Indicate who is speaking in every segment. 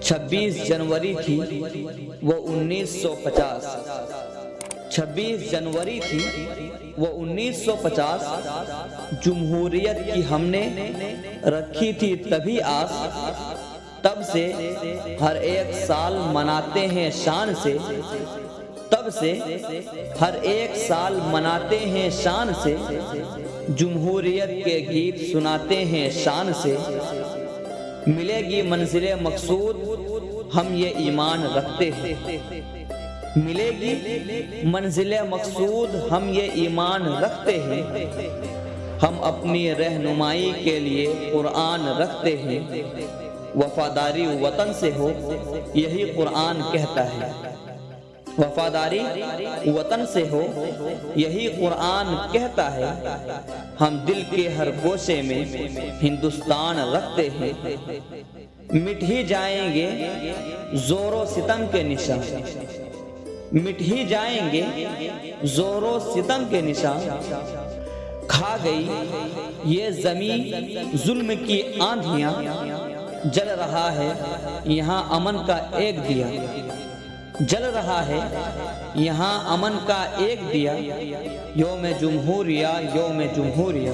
Speaker 1: 26 जनवरी थी वो 1950। 26 जनवरी थी वो 1950। जमहूरियत की हमने रखी थी तभी आस, तब से हर एक साल मनाते हैं शान से। तब से हर एक साल मनाते हैं शान से, जमहूरियत के गीत सुनाते हैं शान से। मिलेगी मंजिले मकसूद हम ये ईमान रखते हैं। मिलेगी मंजिले मकसूद हम ये ईमान रखते हैं। हम अपनी रहनुमाई के लिए कुरान रखते हैं। वफादारी वतन से हो यही कुरान कहता है। वफादारी वतन से हो यही कुरान कहता है। हम दिल के हर गोशे में हिंदुस्तान रखते हैं। मिट ही जाएंगे जोरों सितम के निशान। मिट ही जाएंगे जोरों सितम के निशान। खा गई ये जमीन जुल्म की आंधियां, जल रहा है यहाँ अमन का एक दिया। जल रहा है यहाँ अमन का एक दिया। योम जमहूरिया योम जमहूरिया।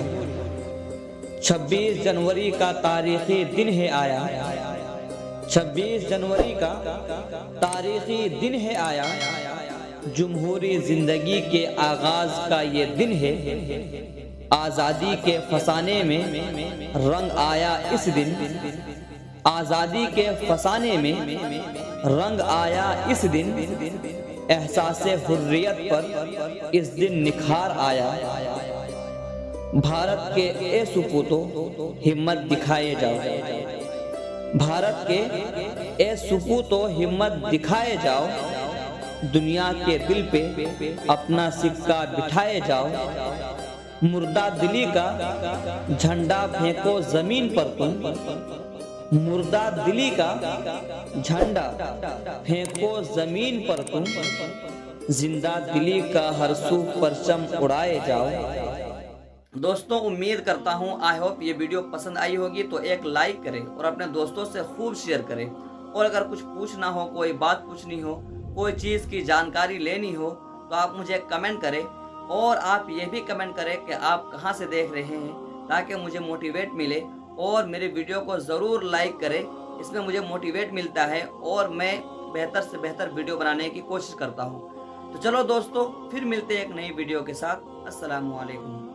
Speaker 1: 26 जनवरी का तारीखी दिन है आया। 26 जनवरी का तारीखी दिन है आया। जमहूरी जिंदगी के आगाज का ये दिन है। आज़ादी के फसाने में रंग आया इस दिन। आज़ादी के फसाने में रंग आया इस दिन। एहसास हुर्रियत पर इस दिन निखार आया। भारत के ए सुपूतो हिम्मत दिखाए जाओ। भारत के ए सुपूतो हिम्मत दिखाए जाओ। दुनिया के दिल पे अपना सिक्का बिठाए जाओ। मुर्दा दिली का झंडा फेंको जमीन पर तुम। मुर्दा दिली का झंडा फेंको जमीन पर तुम। जिंदा दिली का हर सू परचम उड़ाए जाओ। दोस्तों, उम्मीद करता हूँ आई होप ये वीडियो पसंद आई होगी, तो एक लाइक करें और अपने दोस्तों से खूब शेयर करें। और अगर कुछ पूछना हो, कोई बात पूछनी हो, कोई चीज़ की जानकारी लेनी हो, तो आप मुझे कमेंट करें। और आप ये भी कमेंट करें कि आप कहाँ से देख रहे हैं, ताकि मुझे मोटिवेट मिले। और मेरे वीडियो को ज़रूर लाइक करें, इसमें मुझे मोटिवेट मिलता है और मैं बेहतर से बेहतर वीडियो बनाने की कोशिश करता हूँ। तो चलो दोस्तों, फिर मिलते हैं एक नई वीडियो के साथ। अस्सलामु अलैकुम।